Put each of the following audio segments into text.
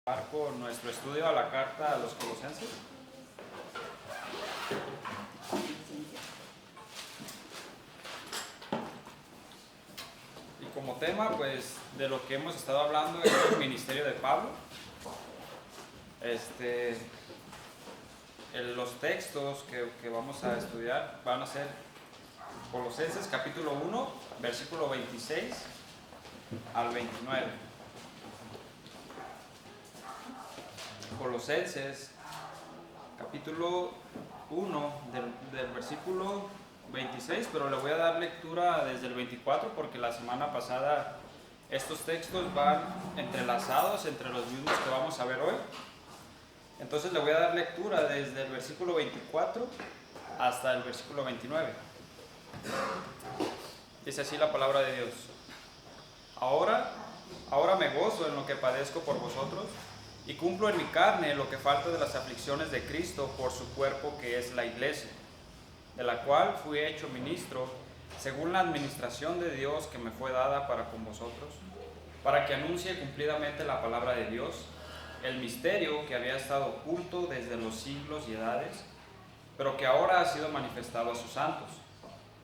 Con nuestro estudio a la carta a los Colosenses. Y como tema, pues, de lo que hemos estado hablando es el ministerio de Pablo. Los textos que vamos a estudiar van a ser Colosenses capítulo 1, versículo 26 al 29. Colosenses capítulo 1 del versículo 26, pero le voy a dar lectura desde el 24 porque la semana pasada estos textos van entrelazados entre los mismos que vamos a ver hoy. Entonces le voy a dar lectura desde el versículo 24 hasta el versículo 29. Dice así la palabra de Dios: Ahora me gozo en lo que padezco por vosotros, y cumplo en mi carne lo que falta de las aflicciones de Cristo por su cuerpo, que es la iglesia, de la cual fui hecho ministro según la administración de Dios que me fue dada para con vosotros, para que anuncie cumplidamente la palabra de Dios, el misterio que había estado oculto desde los siglos y edades, pero que ahora ha sido manifestado a sus santos,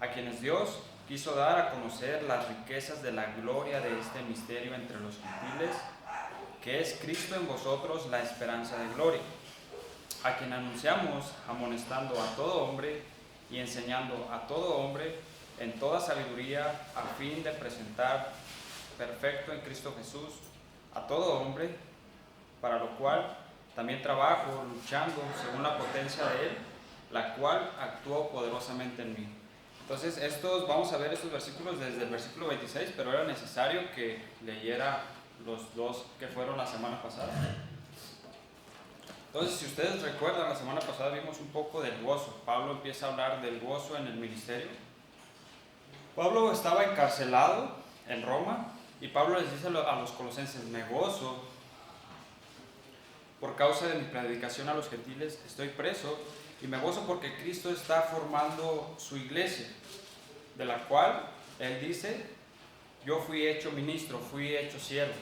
a quienes Dios quiso dar a conocer las riquezas de la gloria de este misterio entre los gentiles, que es Cristo en vosotros, la esperanza de gloria, a quien anunciamos amonestando a todo hombre y enseñando a todo hombre en toda sabiduría, a fin de presentar perfecto en Cristo Jesús a todo hombre, para lo cual también trabajo luchando según la potencia de Él, la cual actuó poderosamente en mí. Entonces vamos a ver estos versículos desde el versículo 26, pero era necesario que leyera los dos que fueron la semana pasada. Entonces, si ustedes recuerdan, la semana pasada vimos un poco del gozo. Pablo empieza a hablar del gozo en el ministerio. Pablo estaba encarcelado en Roma y Pablo les dice a los colosenses: me gozo por causa de mi predicación a los gentiles, estoy preso y me gozo porque Cristo está formando su iglesia, de la cual él dice: yo fui hecho ministro, fui hecho siervo.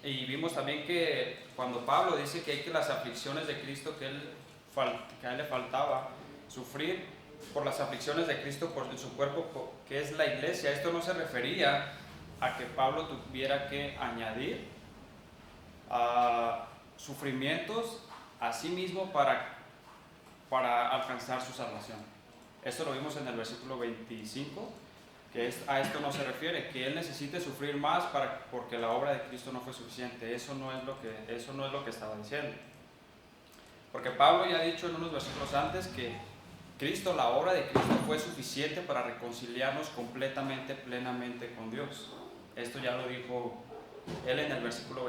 Y vimos también que cuando Pablo dice que hay que las aflicciones de Cristo, que a él le faltaba sufrir por las aflicciones de Cristo por su cuerpo, que es la iglesia, esto no se refería a que Pablo tuviera que añadir sufrimientos a sí mismo para alcanzar su salvación. Esto lo vimos en el versículo 25, que a esto no se refiere, que él necesite sufrir más porque la obra de Cristo no fue suficiente. Eso no es lo que estaba diciendo. Porque Pablo ya ha dicho en unos versículos antes que la obra de Cristo fue suficiente para reconciliarnos completamente, plenamente con Dios. Esto ya lo dijo él en el versículo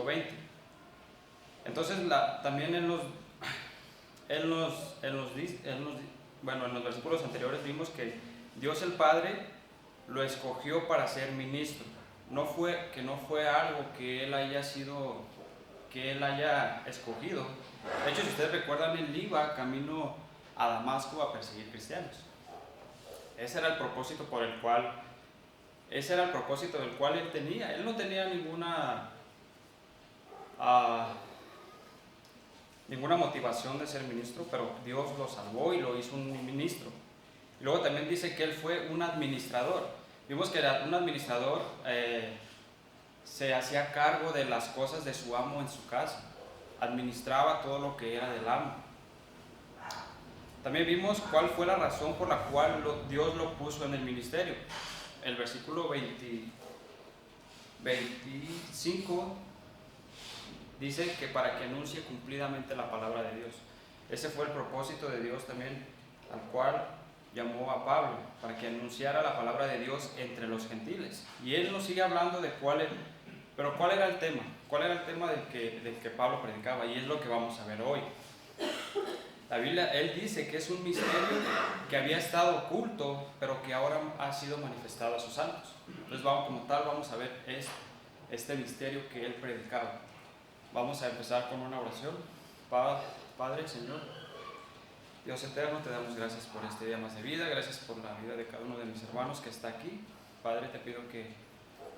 20. Entonces también en los versículos anteriores vimos que Dios el Padre lo escogió para ser ministro. No fue algo que él haya escogido. De hecho, si ustedes recuerdan, él iba camino a Damasco a perseguir cristianos. Ese era el propósito del cual él tenía. Él no tenía ninguna motivación de ser ministro, pero Dios lo salvó y lo hizo un ministro. Y luego también dice que él fue un administrador. Vimos que un administrador se hacía cargo de las cosas de su amo en su casa, administraba todo lo que era del amo. También vimos cuál fue la razón por la cual Dios lo puso en el ministerio. El versículo 25 dice que para que anuncie cumplidamente la palabra de Dios. Ese fue el propósito de Dios también, al cual llamó a Pablo, para que anunciara la palabra de Dios entre los gentiles. Y él nos sigue hablando de ¿cuál era el tema? ¿Cuál era el tema del que Pablo predicaba? Y es lo que vamos a ver hoy. La Biblia, él dice que es un misterio que había estado oculto, pero que ahora ha sido manifestado a sus santos. Entonces vamos a ver este misterio que él predicaba. Vamos a empezar con una oración. Padre, Señor, Dios eterno, te damos gracias por este día más de vida, gracias por la vida de cada uno de mis hermanos que está aquí. Padre, te pido que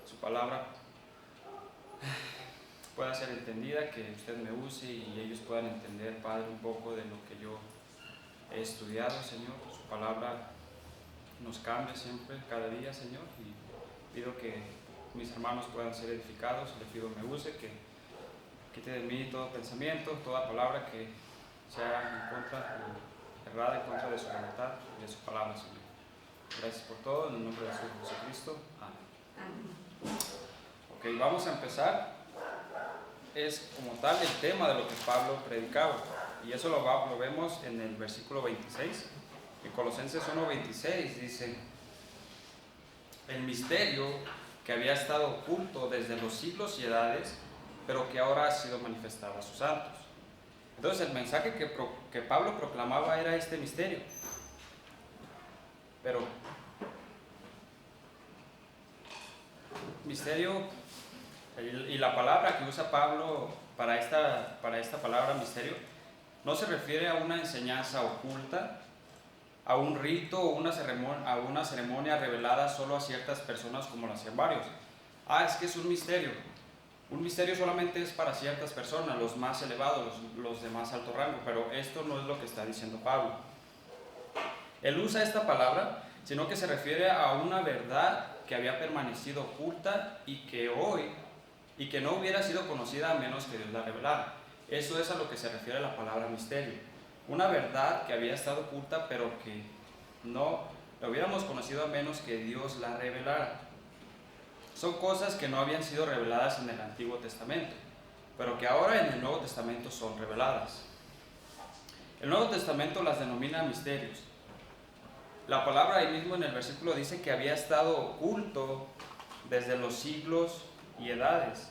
su palabra pueda ser entendida, que usted me use y ellos puedan entender, Padre, un poco de lo que yo he estudiado, Señor. Su palabra nos cambia siempre, cada día, Señor, y pido que mis hermanos puedan ser edificados. Le pido me use, que quite de mí todo pensamiento, toda palabra que sea en contra, errada, en contra de su voluntad y de su palabra, Señor. Gracias por todo, en el nombre de Jesucristo. Amén. Ok, vamos a empezar. Es como tal el tema de lo que Pablo predicaba, y eso lo vemos en el versículo 26. En Colosenses 1:26 dice: el misterio que había estado oculto desde los siglos y edades, pero que ahora ha sido manifestado a sus santos. Entonces el mensaje que Pablo proclamaba era este misterio. Pero misterio, y la palabra que usa Pablo para esta palabra misterio, no se refiere a una enseñanza oculta, a un rito o a una ceremonia revelada solo a ciertas personas como lo hacían varios. Es que es un misterio. Un misterio solamente es para ciertas personas, los más elevados, los de más alto rango, pero esto no es lo que está diciendo Pablo. Él usa esta palabra, sino que se refiere a una verdad que había permanecido oculta y que no hubiera sido conocida a menos que Dios la revelara. Eso es a lo que se refiere la palabra misterio. Una verdad que había estado oculta, pero que no la hubiéramos conocido a menos que Dios la revelara. Son cosas que no habían sido reveladas en el Antiguo Testamento, pero que ahora en el Nuevo Testamento son reveladas. El Nuevo Testamento las denomina misterios. La palabra ahí mismo en el versículo dice que había estado oculto desde los siglos y edades.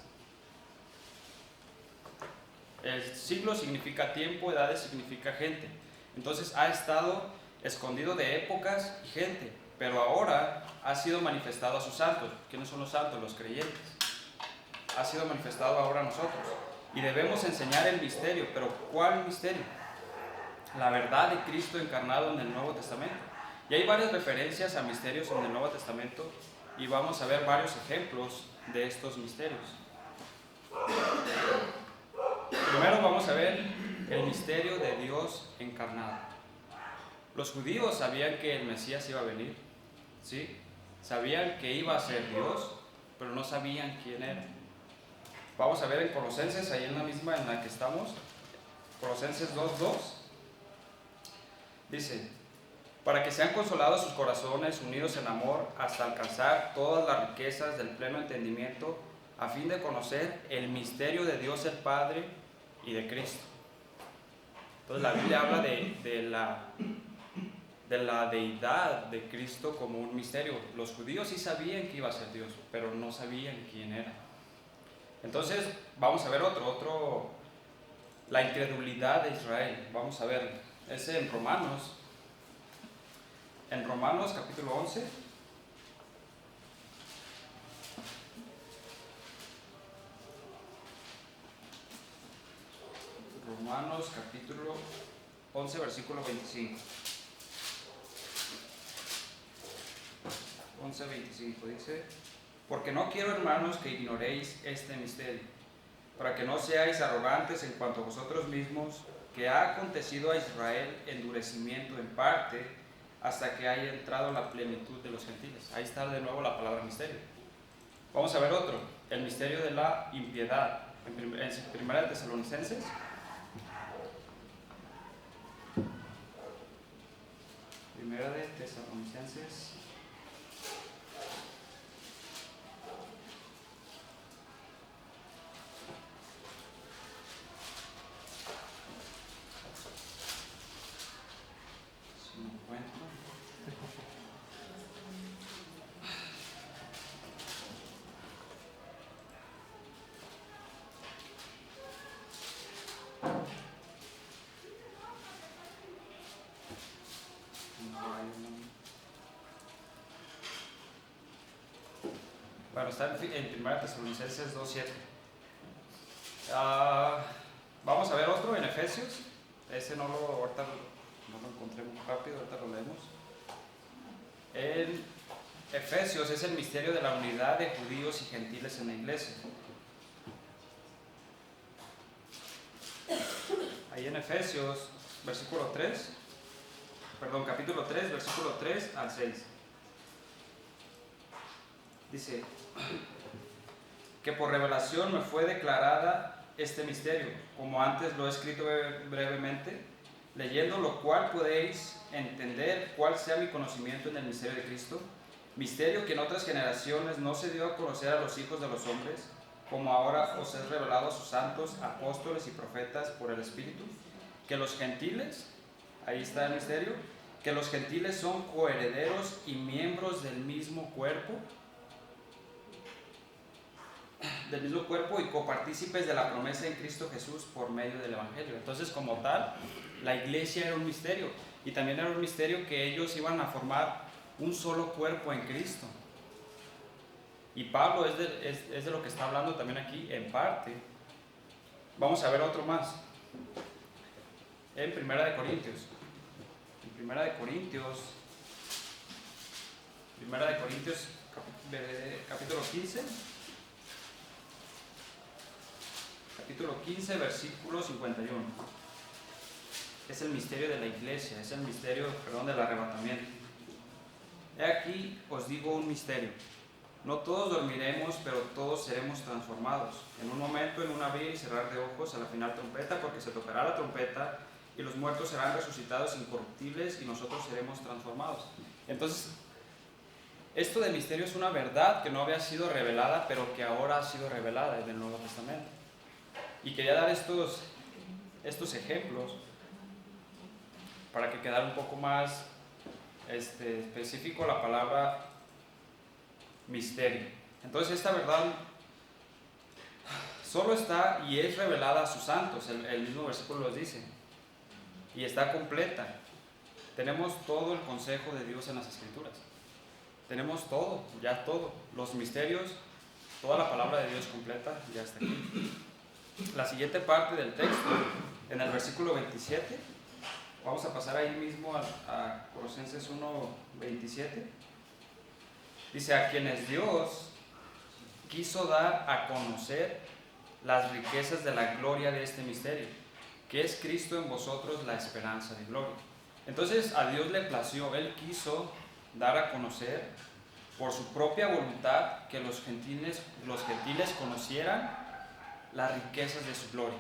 El siglo significa tiempo, edades significa gente. Entonces ha estado escondido de épocas y gente, pero ahora ha sido manifestado a sus santos. ¿Quiénes son los santos? Los creyentes. Ha sido manifestado ahora a nosotros. Y debemos enseñar el misterio. ¿Pero cuál misterio? La verdad de Cristo encarnado en el Nuevo Testamento. Y hay varias referencias a misterios en el Nuevo Testamento y vamos a ver varios ejemplos de estos misterios. Primero vamos a ver el misterio de Dios encarnado. Los judíos sabían que el Mesías iba a venir, ¿sí? Sabían que iba a ser Dios, pero no sabían quién era. Vamos a ver en Colosenses, ahí en la misma en la que estamos, Colosenses 2:2, dice: para que sean consolados sus corazones, unidos en amor, hasta alcanzar todas las riquezas del pleno entendimiento, a fin de conocer el misterio de Dios el Padre y de Cristo. Entonces la Biblia habla de la deidad de Cristo como un misterio. Los judíos sí sabían que iba a ser Dios, pero no sabían quién era. Entonces vamos a ver otro, la incredulidad de Israel. Vamos a ver, es en Romanos capítulo 11. Romanos capítulo 11, versículo 25. 11:25 dice: porque no quiero, hermanos, que ignoréis este misterio, para que no seáis arrogantes en cuanto a vosotros mismos, que ha acontecido a Israel endurecimiento en parte, hasta que haya entrado la plenitud de los gentiles. Ahí está de nuevo la palabra misterio. Vamos a ver otro, el misterio de la impiedad. En 1 Tesalonicenses. Primera de Tesalonicenses. Si no encuentro. Bueno, está en 1 Tesalonicenses 2:7. Vamos a ver otro en Efesios. Ese no lo ahorita no lo encontré muy rápido, ahorita lo leemos. En Efesios es el misterio de la unidad de judíos y gentiles en la iglesia. Ahí en Efesios, capítulo 3, versículo 3 al 6. Dice que por revelación me fue declarada este misterio, como antes lo he escrito brevemente, leyendo lo cual podéis entender cuál sea mi conocimiento en el misterio de Cristo, misterio que en otras generaciones no se dio a conocer a los hijos de los hombres, como ahora os es revelado a sus santos, apóstoles y profetas por el Espíritu, que los gentiles, ahí está el misterio, que los gentiles son coherederos y miembros del mismo cuerpo y copartícipes de la promesa en Cristo Jesús por medio del Evangelio. Entonces, como tal, la iglesia era un misterio, y también era un misterio que ellos iban a formar un solo cuerpo en Cristo. Y Pablo es de lo que está hablando también aquí, en parte. Vamos a ver otro más. En Primera de Corintios, capítulo 15. Capítulo 15, versículo 51. Es el misterio de la iglesia, es el misterio, del arrebatamiento. He aquí os digo un misterio. No todos dormiremos, pero todos seremos transformados. En un momento, en un abrir y cerrar de ojos, a la final trompeta, porque se tocará la trompeta y los muertos serán resucitados incorruptibles y nosotros seremos transformados. Entonces, esto del misterio es una verdad que no había sido revelada, pero que ahora ha sido revelada en el Nuevo Testamento. Y quería dar estos ejemplos para que quedara un poco más específico la palabra misterio. Entonces, esta verdad solo está y es revelada a sus santos, el mismo versículo los dice, y está completa. Tenemos todo el consejo de Dios en las Escrituras. Tenemos todo, ya todo. Los misterios, toda la palabra de Dios completa, ya está aquí. La siguiente parte del texto, en el versículo 27, vamos a pasar ahí mismo a Colosenses 1:27. Dice: a quienes Dios quiso dar a conocer las riquezas de la gloria de este misterio, que es Cristo en vosotros, la esperanza de gloria. Entonces a Dios le plació, Él quiso dar a conocer por su propia voluntad que los gentiles conocieran las riquezas de su gloria.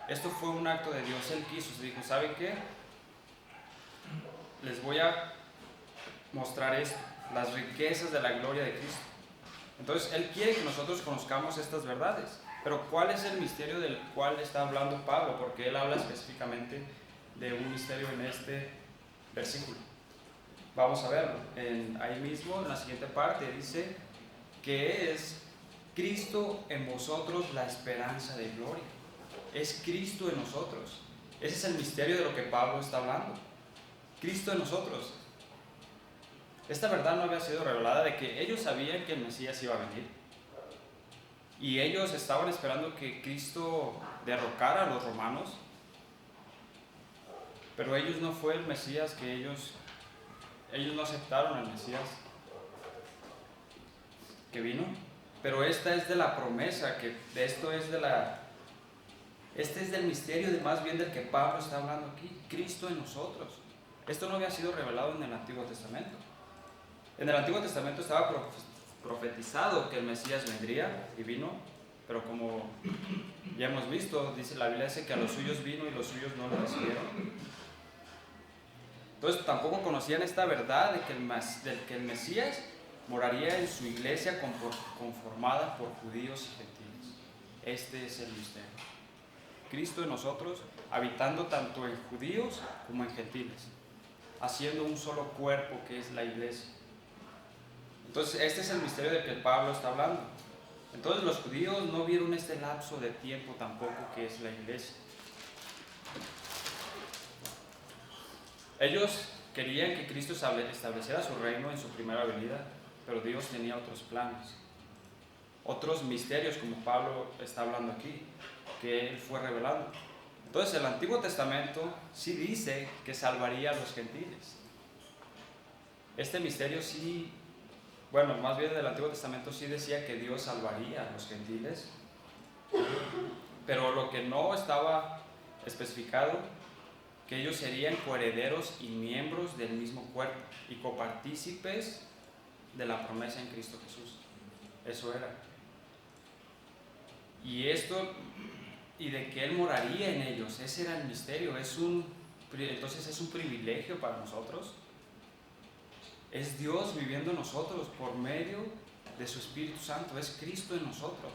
Esto fue un acto de Dios. Él quiso, se dijo: ¿saben qué? Les voy a mostrar esto, las riquezas de la gloria de Cristo. Entonces Él quiere que nosotros conozcamos estas verdades. Pero ¿cuál es el misterio del cual está hablando Pablo? Porque él habla específicamente de un misterio en este versículo. Vamos a verlo. Ahí mismo, en la siguiente parte, dice que es Cristo en vosotros, la esperanza de gloria. Es Cristo en nosotros. Ese es el misterio de lo que Pablo está hablando. Cristo en nosotros. Esta verdad no había sido revelada, de que ellos sabían que el Mesías iba a venir. Y ellos estaban esperando que Cristo derrocara a los romanos. Pero ellos no fue el Mesías que ellos no aceptaron al Mesías que vino. Pero esta es de la promesa, este es del misterio más bien del que Pablo está hablando aquí, Cristo en nosotros. Esto no había sido revelado en el Antiguo Testamento. En el Antiguo Testamento estaba profetizado que el Mesías vendría y vino, pero como ya hemos visto, dice la Biblia, que a los suyos vino y los suyos no lo recibieron. Entonces tampoco conocían esta verdad de que el Mesías moraría en su iglesia conformada por judíos y gentiles. Este es el misterio. Cristo en nosotros, habitando tanto en judíos como en gentiles, haciendo un solo cuerpo que es la iglesia. Entonces este es el misterio del que Pablo está hablando. Entonces los judíos no vieron este lapso de tiempo tampoco que es la iglesia. Ellos querían que Cristo estableciera su reino en su primera venida, pero Dios tenía otros planes, otros misterios, como Pablo está hablando aquí, que Él fue revelando. Entonces el Antiguo Testamento sí dice que salvaría a los gentiles. Este misterio sí, bueno, más bien del Antiguo Testamento sí decía que Dios salvaría a los gentiles, pero lo que no estaba especificado, que ellos serían coherederos y miembros del mismo cuerpo y copartícipes de la promesa en Cristo Jesús. Eso era. Y esto, y de que Él moraría en ellos, ese era el misterio. Entonces es un privilegio para nosotros. Es Dios viviendo en nosotros por medio de su Espíritu Santo. Es Cristo en nosotros.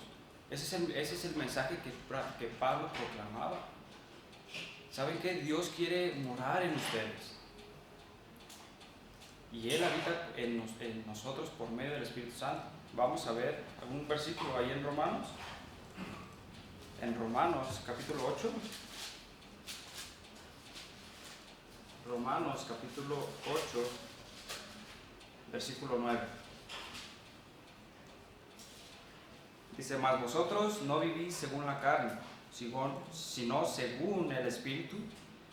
Ese es el mensaje que Pablo proclamaba. ¿Saben qué? Dios quiere morar en ustedes. Y Él habita en nosotros por medio del Espíritu Santo. Vamos a ver algún versículo ahí en Romanos. En Romanos capítulo 8. Romanos capítulo 8, versículo 9. Dice, mas vosotros no vivís según la carne, sino según el Espíritu,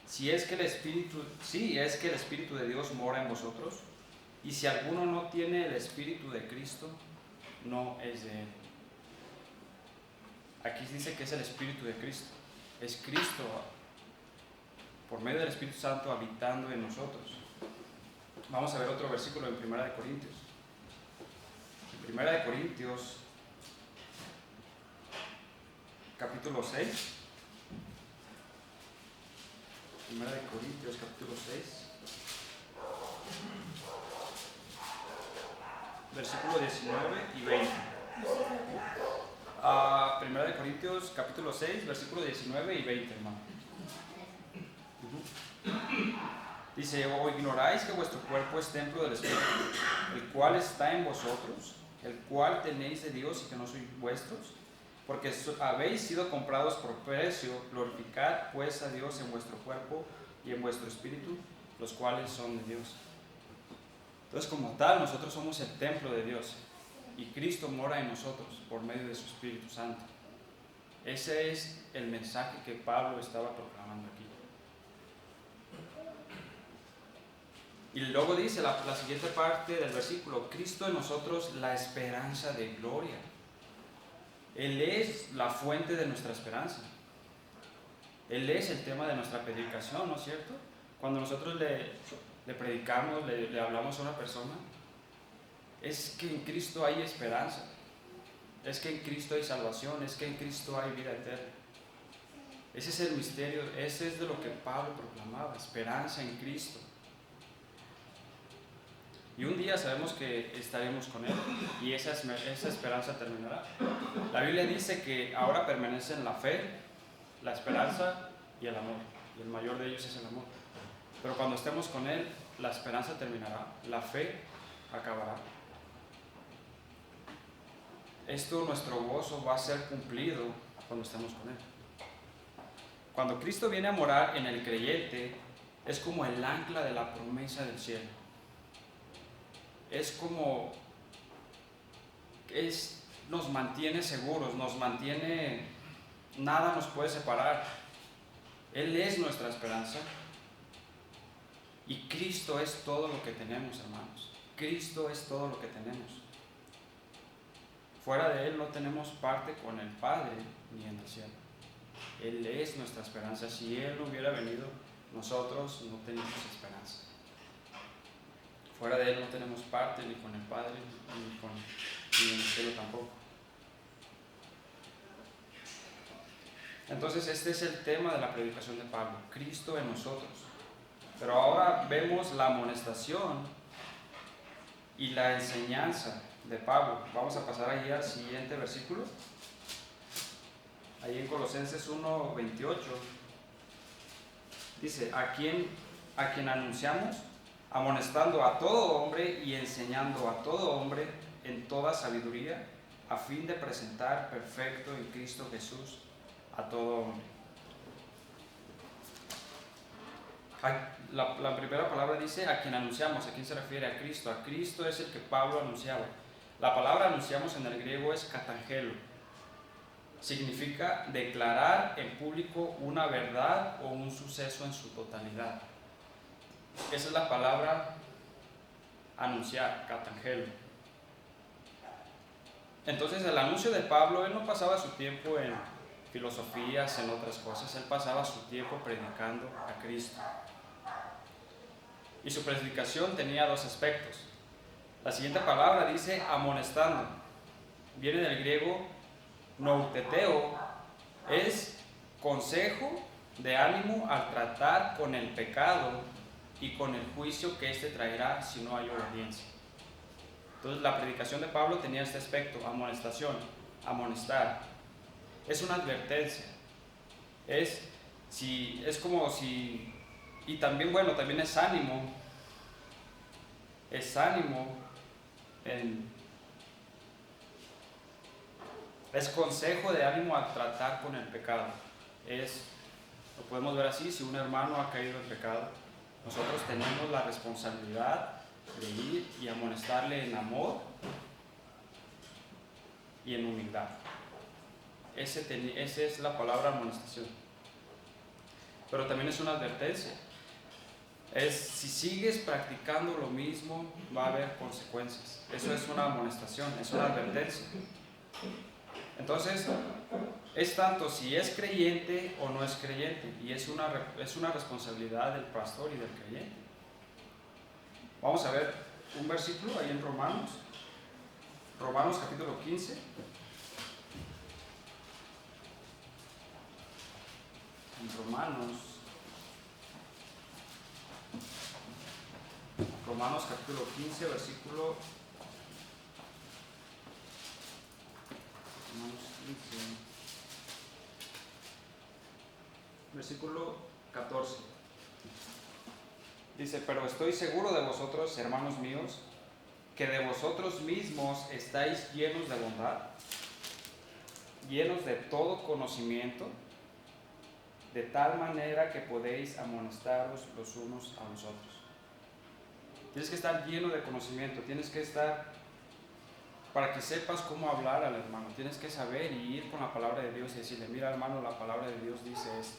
si es que el Espíritu de Dios mora en vosotros, y si alguno no tiene el Espíritu de Cristo, no es de Él. Aquí dice que es el Espíritu de Cristo. Es Cristo por medio del Espíritu Santo habitando en nosotros. Vamos a ver otro versículo en 1 de Corintios. En 1 de Corintios, capítulo 6. 1 de Corintios, capítulo 6. Versículo 19 y 20. 1 de Corintios, capítulo 6, versículo 19 y 20, hermano. Dice, ¿o ignoráis que vuestro cuerpo es templo del Espíritu, el cual está en vosotros, el cual tenéis de Dios y que no sois vuestros? Porque habéis sido comprados por precio. Glorificad pues a Dios en vuestro cuerpo y en vuestro espíritu, los cuales son de Dios. Entonces, como tal, nosotros somos el templo de Dios y Cristo mora en nosotros por medio de su Espíritu Santo. Ese es el mensaje que Pablo estaba proclamando aquí. Y luego dice la siguiente parte del versículo, Cristo en nosotros, la esperanza de gloria. Él es la fuente de nuestra esperanza. Él es el tema de nuestra predicación, ¿no es cierto? Cuando nosotros le predicamos, le hablamos a una persona, es que en Cristo hay esperanza, es que en Cristo hay salvación, es que en Cristo hay vida eterna. Ese es el misterio, ese es de lo que Pablo proclamaba, esperanza en Cristo. Y un día sabemos que estaremos con Él y esa esperanza terminará. La Biblia dice que ahora permanecen la fe, la esperanza y el amor. Y el mayor de ellos es el amor. Pero cuando estemos con Él, la esperanza terminará, la fe acabará. Nuestro gozo va a ser cumplido cuando estemos con Él. Cuando Cristo viene a morar en el creyente, es como el ancla de la promesa del cielo. Nos mantiene seguros, nada nos puede separar. Él es nuestra esperanza. Y Cristo es todo lo que tenemos, hermanos. Cristo es todo lo que tenemos. Fuera de Él no tenemos parte con el Padre ni en el cielo. Él es nuestra esperanza. Si Él no hubiera venido, nosotros no tenemos esperanza. Fuera de Él no tenemos parte ni con el Padre ni en el cielo tampoco. Entonces este es el tema de la predicación de Pablo, Cristo en nosotros. Pero ahora vemos la amonestación y la enseñanza de Pablo. Vamos a pasar ahí al siguiente versículo. Ahí en Colosenses 1:28 dice, a quien anunciamos, amonestando a todo hombre y enseñando a todo hombre en toda sabiduría, a fin de presentar perfecto en Cristo Jesús a todo hombre. La primera palabra dice a quien anunciamos. ¿A quién se refiere? A Cristo. A Cristo es el que Pablo anunciaba. La palabra anunciamos en el griego es katangelo. significa declarar en público una verdad o un suceso en su totalidad. Esa es la palabra anunciar, catangelo. Entonces el anuncio de Pablo, él no pasaba su tiempo en filosofías, en otras cosas, él pasaba su tiempo predicando a Cristo. Y su predicación tenía dos aspectos. La siguiente palabra dice amonestando. Viene del griego nouteteo, es consejo de ánimo al tratar con el pecado y con el juicio que éste traerá si no hay obediencia. Entonces la predicación de Pablo tenía este aspecto, amonestación, amonestar. Es una advertencia. Es como si, y también, bueno, también es ánimo. Es ánimo, es consejo de ánimo al tratar con el pecado. Lo podemos ver así, si un hermano ha caído en pecado, nosotros tenemos la responsabilidad de ir y amonestarle en amor y en humildad. Esa es la palabra amonestación. Pero también es una advertencia. Si sigues practicando lo mismo, va a haber consecuencias. Eso es una amonestación, es una advertencia. Entonces, es tanto si es creyente o no es creyente, y es una responsabilidad del pastor y del creyente. Vamos a ver un versículo ahí en Romanos capítulo 15. En Romanos capítulo 15, versículo 14. Dice, pero estoy seguro de vosotros, hermanos míos, que de vosotros mismos estáis llenos de bondad, llenos de todo conocimiento, de tal manera que podéis amonestaros los unos a los otros. Tienes que estar lleno de conocimiento, tienes que estar, para que sepas cómo hablar al hermano, tienes que saber y ir con la palabra de Dios y decirle, mira hermano, la palabra de Dios dice esto.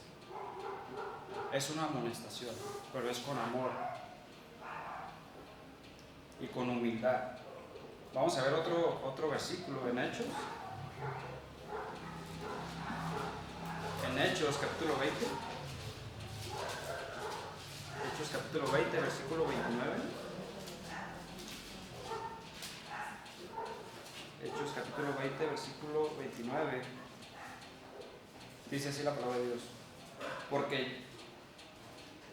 Es una amonestación, pero es con amor y con humildad. Vamos a ver otro versículo en Hechos. En Hechos capítulo 20. Hechos capítulo 20, versículo 29. Hechos capítulo 20, versículo 29. Dice así la palabra de Dios.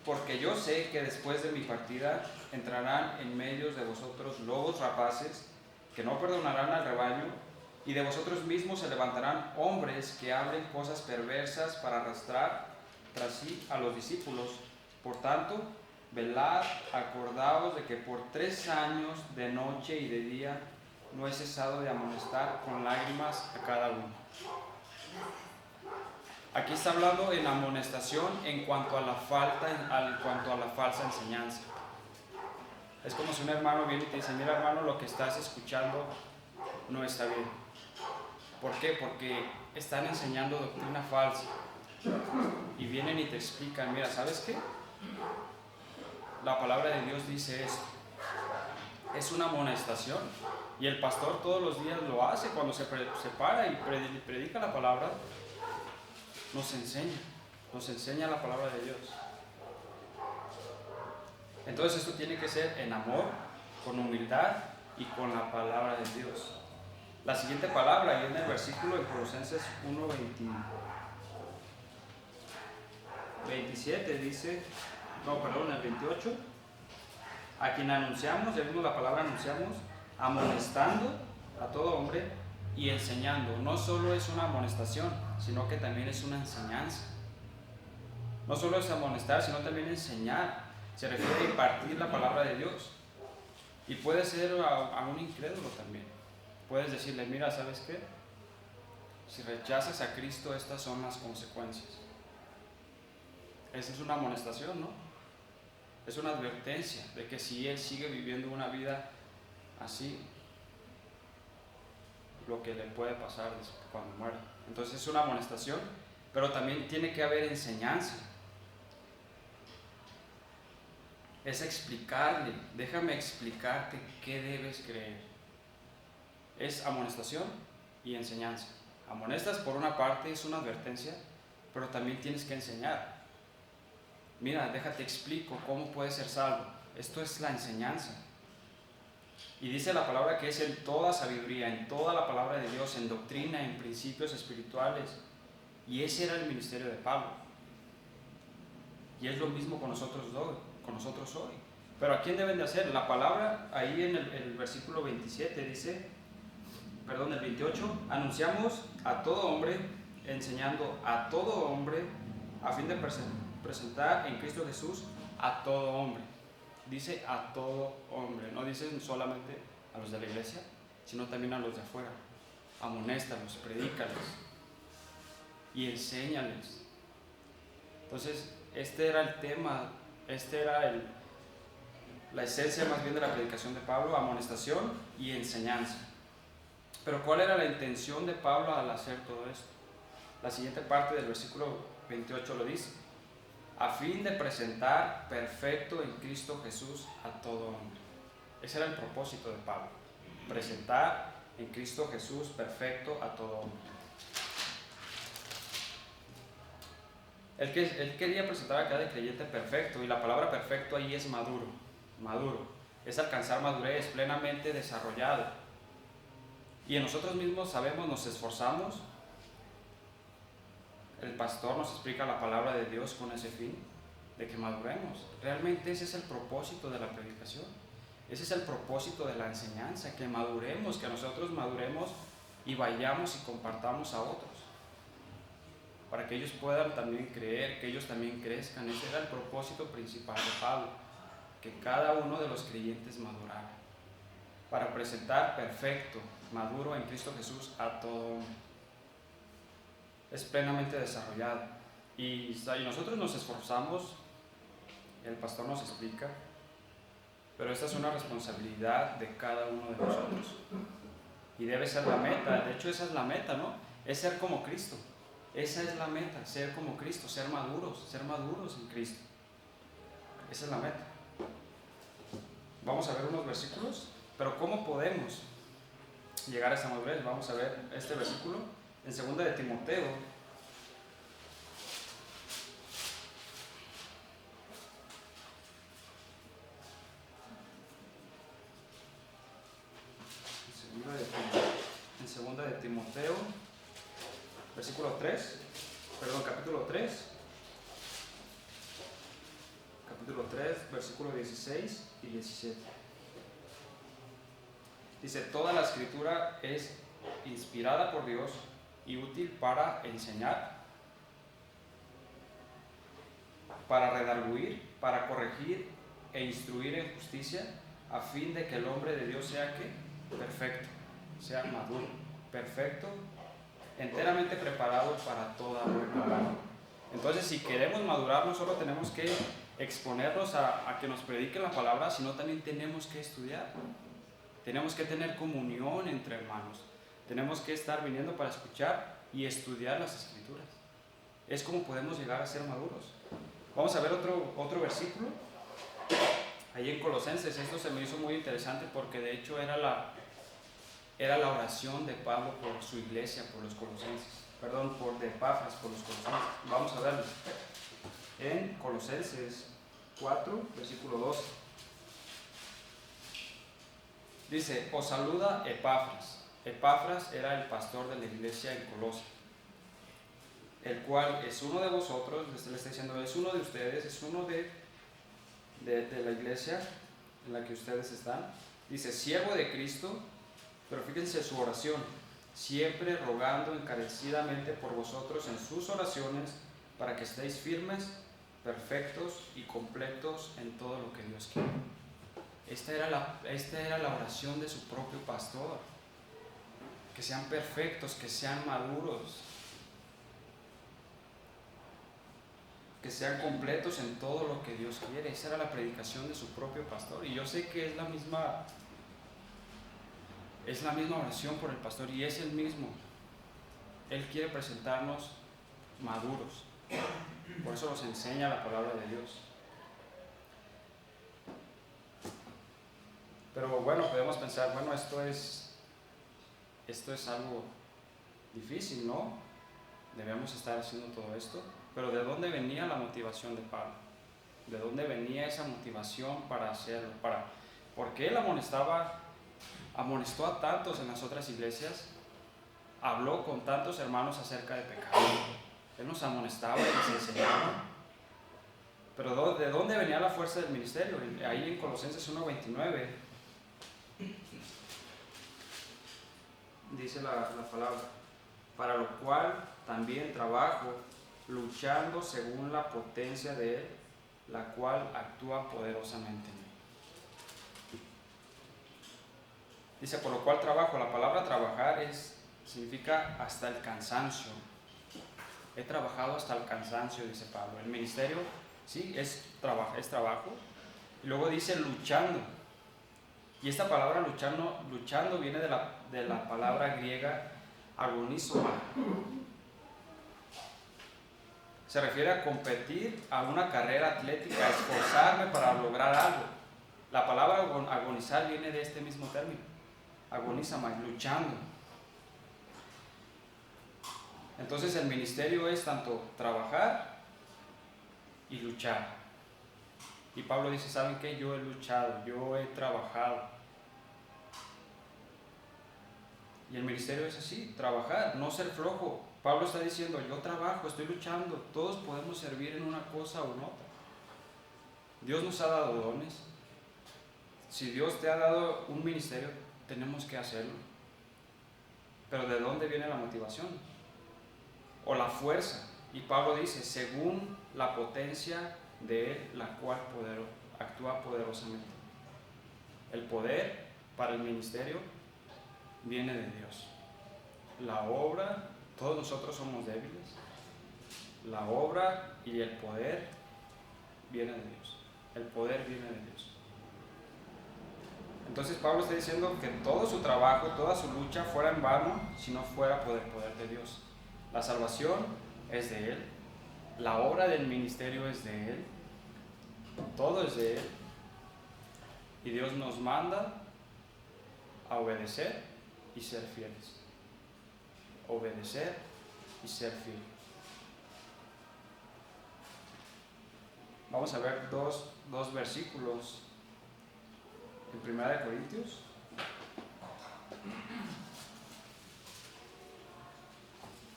Porque yo sé que después de mi partida entrarán en medio de vosotros lobos rapaces que no perdonarán al rebaño, y de vosotros mismos se levantarán hombres que hablen cosas perversas para arrastrar tras sí a los discípulos. Por tanto, velad, acordaos de que por 3 años de noche y de día no he cesado de amonestar con lágrimas a cada uno. Aquí está hablando en amonestación en cuanto a la falsa enseñanza. Es como si un hermano viene y te dice, mira hermano, lo que estás escuchando no está bien. ¿Por qué? Porque están enseñando doctrina falsa. Y vienen y te explican, mira, ¿sabes qué? La palabra de Dios dice esto. Es una amonestación. Y el pastor todos los días lo hace cuando se para y predica la palabra. Nos enseña la palabra de Dios. Entonces esto tiene que ser en amor, con humildad y con la palabra de Dios. La siguiente palabra, ahí en el versículo de Colosenses 1:27 dice, el 28, a quien anunciamos, ya vimos la palabra anunciamos, amonestando a todo hombre y enseñando. No solo es una amonestación, sino que también es una enseñanza. No solo es amonestar, sino también enseñar. Se refiere a impartir la palabra de Dios. Y puede ser a un incrédulo también. Puedes decirle, mira, ¿sabes qué? Si rechazas a Cristo, estas son las consecuencias. Esa es una amonestación, ¿no? Es una advertencia de que si él sigue viviendo una vida así, lo que le puede pasar cuando muera. Entonces es una amonestación, pero también tiene que haber enseñanza. Es explicarle, déjame explicarte qué debes creer. Es amonestación y enseñanza. Amonestas por una parte, es una advertencia, pero también tienes que enseñar. Mira, déjate explico cómo puedes ser salvo. Esto es la enseñanza. Y dice la palabra que es en toda sabiduría, en toda la palabra de Dios, en doctrina, en principios espirituales. Y ese era el ministerio de Pablo. Y es lo mismo con nosotros hoy. Pero ¿a quién deben de hacer? La palabra ahí en el versículo 27 dice, el 28, anunciamos a todo hombre, enseñando a todo hombre, a fin de presentar en Cristo Jesús a todo hombre. Dice a todo hombre, no dice solamente a los de la iglesia, sino también a los de afuera. Amonéstalos, predícales y enséñales. Entonces, este era el tema, la esencia más bien de la predicación de Pablo, amonestación y enseñanza. Pero ¿cuál era la intención de Pablo al hacer todo esto? La siguiente parte del versículo 28 lo dice, a fin de presentar perfecto en Cristo Jesús a todo hombre. Ese era el propósito de Pablo, presentar en Cristo Jesús perfecto a todo hombre. Él quería presentar a cada creyente perfecto, y la palabra perfecto ahí es maduro, es alcanzar madurez, plenamente desarrollado. Y en nosotros mismos sabemos, nos esforzamos. El pastor nos explica la palabra de Dios con ese fin, de que maduremos. Realmente ese es el propósito de la predicación, ese es el propósito de la enseñanza, que maduremos, que nosotros maduremos y vayamos y compartamos a otros, para que ellos puedan también creer, que ellos también crezcan. Ese era el propósito principal de Pablo, que cada uno de los creyentes madurara, para presentar perfecto, maduro en Cristo Jesús a todo hombre. Es plenamente desarrollado. Y nosotros nos esforzamos, el pastor nos explica, pero esta es una responsabilidad de cada uno de nosotros. Y debe ser la meta, de hecho esa es la meta, ¿no? Es ser como Cristo. Esa es la meta, ser como Cristo, ser maduros en Cristo. Esa es la meta. Vamos a ver unos versículos, pero ¿cómo podemos llegar a esa madurez? Vamos a ver este versículo en 2 de Timoteo. En 2 de Timoteo, capítulo 3, versículo 16 y 17. Dice, toda la escritura es inspirada por Dios y útil para enseñar, para redarguir, para corregir e instruir en justicia, a fin de que el hombre de Dios sea perfecto, sea maduro, perfecto, enteramente preparado para toda buena obra. Entonces, si queremos madurar, no solo tenemos que exponernos a que nos prediquen la palabra, sino también tenemos que estudiar. Tenemos que tener comunión entre hermanos. Tenemos que estar viniendo para escuchar y estudiar las Escrituras. Es como podemos llegar a ser maduros. Vamos a ver otro versículo. Ahí en Colosenses, esto se me hizo muy interesante porque de hecho era la oración de Pablo por su iglesia, por los colosenses. De Epafras por los colosenses. Vamos a verlo. En Colosenses 4, versículo 12. Dice, os saluda Epafras. Epafras era el pastor de la iglesia en Colosas, el cual es uno de vosotros, le está diciendo, es uno de ustedes, es uno de la iglesia en la que ustedes están. Dice, siervo de Cristo, pero fíjense su oración, siempre rogando encarecidamente por vosotros en sus oraciones, para que estéis firmes, perfectos y completos en todo lo que Dios quiere. Esta era la oración de su propio pastor, que sean perfectos, que sean maduros, que sean completos en todo lo que Dios quiere. Esa era la predicación de su propio pastor, y yo sé que es la misma Es la misma oración por el pastor y es el mismo. Él quiere presentarnos maduros. Por eso nos enseña la palabra de Dios. Pero bueno, podemos pensar, bueno, esto es algo difícil, ¿no? Debemos estar haciendo todo esto. Pero ¿de dónde venía la motivación de Pablo? ¿De dónde venía esa motivación para hacerlo? ¿Por qué él amonestó a tantos en las otras iglesias? Habló con tantos hermanos acerca de pecado. Él nos amonestaba y nos enseñaba. Pero ¿de dónde venía la fuerza del ministerio? Ahí en Colosenses 1:29 dice la palabra: para lo cual también trabajo, luchando según la potencia de Él, la cual actúa poderosamente en mí. Dice, por lo cual trabajo. La palabra trabajar significa hasta el cansancio. He trabajado hasta el cansancio, dice Pablo. El ministerio, sí, es trabajo. Y luego dice luchando. Y esta palabra luchando viene de la palabra griega agonizoma. Se refiere a competir a una carrera atlética, a esforzarme para lograr algo. La palabra agonizar viene de este mismo término. Agonizama, luchando. Entonces el ministerio es tanto trabajar y luchar. Y Pablo dice, ¿saben qué? Yo he luchado, yo he trabajado. Y el ministerio es así, trabajar, no ser flojo. Pablo está diciendo, yo trabajo, estoy luchando, todos podemos servir en una cosa o en otra. Dios nos ha dado dones. Si Dios te ha dado un ministerio, tenemos que hacerlo. Pero ¿de dónde viene la motivación? O la fuerza. Y Pablo dice, según la potencia de Él, la cual actúa poderosamente. El poder para el ministerio viene de Dios. La obra, todos nosotros somos débiles. La obra y el poder viene de Dios. El poder viene de Dios. Entonces Pablo está diciendo que todo su trabajo, toda su lucha fuera en vano si no fuera por el poder de Dios. La salvación es de Él. La obra del ministerio es de Él. Todo es de Él. Y Dios nos manda a obedecer y ser fieles. Obedecer y ser fieles. Vamos a ver dos versículos en 1 Corintios.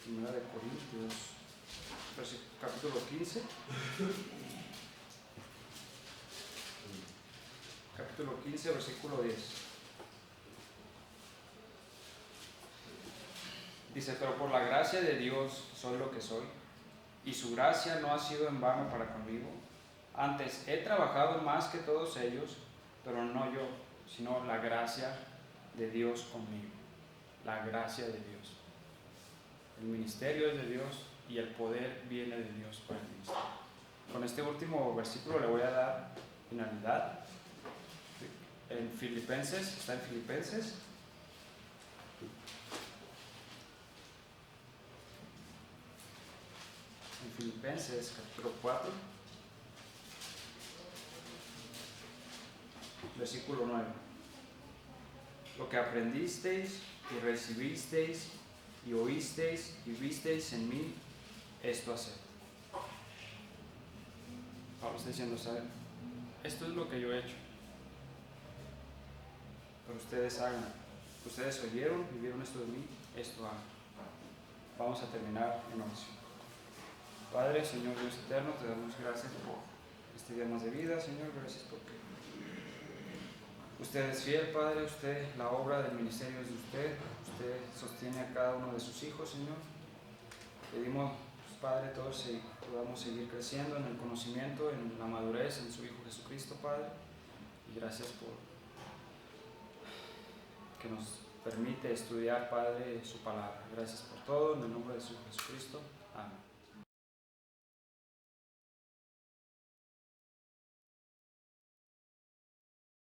Primera de Corintios, capítulo 15. Capítulo 15, versículo 10. Dice, pero por la gracia de Dios soy lo que soy, y su gracia no ha sido en vano para conmigo. Antes he trabajado más que todos ellos, pero no yo, sino la gracia de Dios conmigo. La gracia de Dios. El ministerio es de Dios y el poder viene de Dios para el ministerio. Con este último versículo le voy a dar finalidad. En Filipenses, está en Filipenses. En Filipenses, capítulo 4, versículo 9. Lo que aprendisteis y recibisteis y oísteis y visteis en mí, esto haced. Pablo está diciendo, ¿saben? Esto es lo que yo he hecho. Pero ustedes hagan. Ustedes oyeron, vivieron esto de mí, esto hagan. Vamos a terminar en oración. Padre, Señor Dios eterno, te damos gracias por este día más de vida, Señor. Gracias porque usted es fiel, Padre. Usted, la obra del ministerio es de usted. Usted sostiene a cada uno de sus hijos, Señor. Pedimos, Padre, todos podamos seguir creciendo en el conocimiento, en la madurez, en su Hijo Jesucristo, Padre. Y gracias por que nos permite estudiar, Padre, su palabra. Gracias por todo, en el nombre de su Jesucristo. Amén.